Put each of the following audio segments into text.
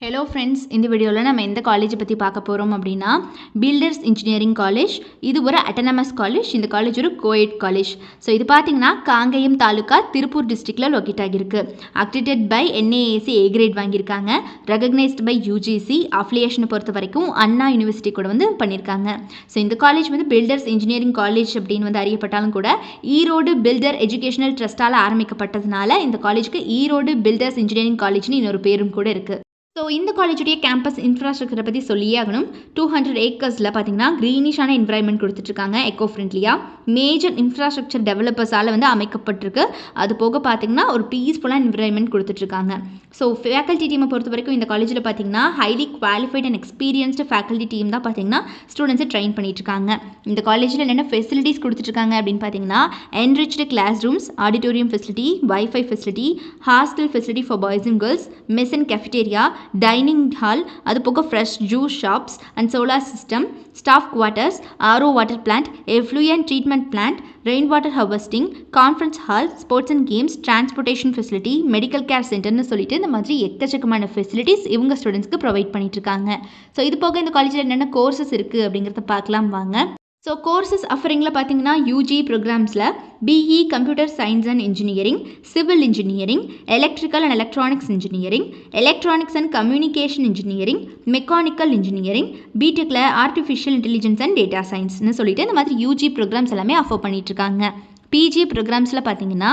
Hello friends, இந்த வீடியோவில் நம்ம எந்த காலேஜை பற்றி பார்க்க போகிறோம் அப்படின்னா பில்டர்ஸ் இன்ஜினியரிங் காலேஜ். இது ஒரு அட்டானமஸ் காலேஜ். இந்த காலேஜ் ஒரு கோஎட் காலேஜ். ஸோ இது பார்த்தீங்கன்னா காங்கேயம் தாலுக்கா, திருப்பூர் டிஸ்ட்ரிக்டில் லொக்கேட் ஆகியிருக்கு. Accredited by NAAC A grade வாங்கியிருக்காங்க. Recognised by UGC. அஃபிலியேஷனை பொறுத்த வரைக்கும் அண்ணா யூனிவர்சிட்டி கூட பண்ணியிருக்காங்க. ஸோ இந்த காலேஜ் பில்டர்ஸ் இன்ஜினியரிங் காலேஜ் அப்படின்னு அறியப்பட்டாலும் கூட ஈரோடு பில்டர் எஜுகேஷனல் ட்ரஸ்ட்டால் ஆரம்பிக்கப்பட்டதுனால இந்த காலேஜுக்கு ஈரோடு பில்டர்ஸ் இன்ஜினியரிங் காலேஜ்னு இன்னொரு பேரும் கூட இருக்குது. ஸோ இந்த காலேஜுடைய கேம்பஸ் இன்ஃப்ராஸ்ட்ரக்சரை பற்றி சொல்லியே ஆகணும். 200 ஏக்கர்ஸில் பார்த்தீங்கன்னா க்ரீனிஷான என்வரான்மெண்ட் கொடுத்துட்ருக்காங்க, எக்கோ ஃப்ரெண்ட்லியாக. மேஜர் இன்ஃப்ராஸ்ட்ரக்சர் டெவலப்பர்ஸால் அமைக்கப்பட்டிருக்கு. அது போக பார்த்தீங்கன்னா ஒரு பீஸ்ஃபுல்லான என்வரான்மெண்ட் கொடுத்துட்ருக்காங்க. ஸோ ஃபேக்கல்ட்டி டீமை பொறுத்த வரைக்கும் இந்த காலேஜில் பார்த்தீங்கன்னா highly qualified and experienced faculty team தான் பார்த்தீங்கன்னா ஸ்டூடெண்ட்ஸை ட்ரெயின் பண்ணிட்டுருக்காங்க. இந்த காலேஜில் என்னென்ன ஃபெசிலிட்டிஸ் கொடுத்துட்ருக்காங்க அப்படின்னு பார்த்தீங்கன்னா enriched class rooms, auditorium facility, wifi facility, hostel facility for boys and girls, mess and cafeteria, dining hall, அது போக fresh juice shops and solar system, staff quarters, RO water plant, effluent treatment plant, rain water harvesting, conference hall, sports and games, transportation facility, medical care சென்டர்னு சொல்லிட்டு இந்த மாதிரி எக்கச்சக்கமான facilities இவங்க ஸ்டூடெண்ட்ஸ்க்கு provide பண்ணிட்டு இருக்காங்க. ஸோ இது போக இந்த காலேஜில் என்னென்ன கோர்சஸ் இருக்குது அப்படிங்கிறத பார்க்கலாம் வாங்க. ஸோ கோர்சஸ் ஆஃபரிங்கில் பார்த்தீங்கன்னா UG ப்ரோக்ராம்ஸில் BE computer science and engineering, civil engineering, electrical and electronics engineering, electronics and communication engineering, mechanical engineering, பிடெக்கில் ஆர்டிஃபிஷியல் இன்டெலிஜென்ஸ் அண்ட் டேட்டா சயின்ஸ்னு சொல்லிட்டு இந்த மாதிரி UG ப்ரோக்ராம்ஸ் எல்லாமே ஆஃபர் பண்ணிகிட்ருக்காங்க. PG ப்ரோக்ராம்ஸில் பார்த்தீங்கன்னா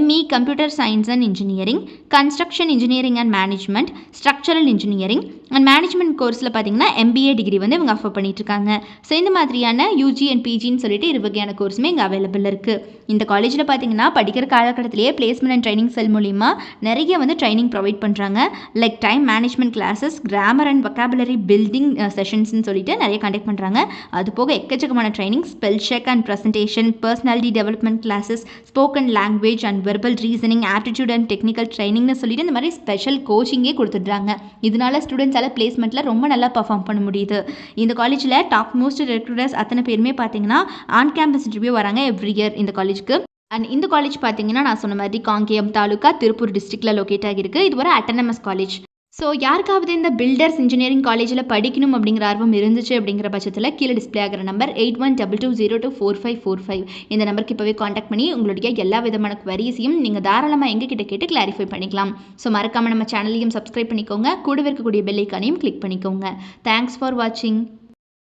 ME computer science and engineering, construction engineering and management, structural engineering and management கோர்ஸில் பார்த்தீங்கன்னா MBA டிகிரி இவங்க ஆஃபர் பண்ணிட்டுருக்காங்க. ஸோ இந்த மாதிரியான UG அண்ட் PGன்னு சொல்லிட்டு இரு வகையான கோர்ஸுமே இங்கே அவைலபிள் இருக்குது. இந்த காலேஜில் பார்த்தீங்கன்னா படிக்கிற காலகட்டத்திலேயே பிளேஸ்மெண்ட் அண்ட் ட்ரைனிங் செல் மூலிமா நிறைய ட்ரைனிங் ப்ரொவைட் பண்ணுறாங்க. Like time management classes, grammar and vocabulary building செஷன்ஸ்னு சொல்லிட்டு நிறைய கண்டக்ட் பண்ணுறாங்க. அது போக எக்கச்சக்கமான training, spell check and presentation, personality development classes, spoken language and verbal reasoning, aptitude and technical ட்ரைனிங்னு சொல்லிட்டு இந்த மாதிரி ஸ்பெஷல் கோச்சிங்கே கொடுத்துட்றாங்க. இதனால ஸ்டூடெண்ட்ஸால் பிளேஸ்மெண்ட்டில் ரொம்ப நல்லா பர்ஃபார்ம் பண்ண முடியுது. இந்த காலேஜில் டாப் மோஸ்ட் ரெக்ரூட்டர்ஸ் அத்தனை பேருமே பார்த்தீங்கன்னா ஆன் கேம்பஸ் இன்டர்வியூ வராங்க எவ்ரி இயர் இந்த காலேஜுக்கு. அண்ட் இந்த காலேஜ் பார்த்தீங்கன்னா நான் சொன்ன மாதிரி காங்கேயம் தாலுக்கா, திருப்பூர் டிஸ்ட்ரிக்டில் லொக்கேட் ஆகியிருக்கு. இது ஒரு அட்டானமஸ் காலேஜ். ஸோ யாருக்காவது இந்த பில்டர்ஸ் இன்ஜினியரிங் காலேஜில் படிக்கணும் அப்படிங்கிற ஆர்வம் இருந்துச்சு அப்படிங்கிற பட்சத்தில் கீழே டிஸ்பிளே ஆகிற நம்பர் 8122024545 இந்த நம்பருக்கு இப்போவே காண்டாக்ட் பண்ணி உங்களுடைய எல்லா விதமான குவரிஸையும் நீங்கள் தாராளமாக எங்ககிட்ட கேட்டு கிளாரிஃபை பண்ணிக்கலாம். ஸோ மறக்காமல் நம்ம சேனலையும் சப்ஸ்கிரைப் பண்ணிக்கோங்க, கூடவே இருக்கக்கூடிய பெல் ஐக்கானையும் கிளிக் பண்ணிக்கோங்க. தேங்க்ஸ் ஃபார் வாட்சிங்.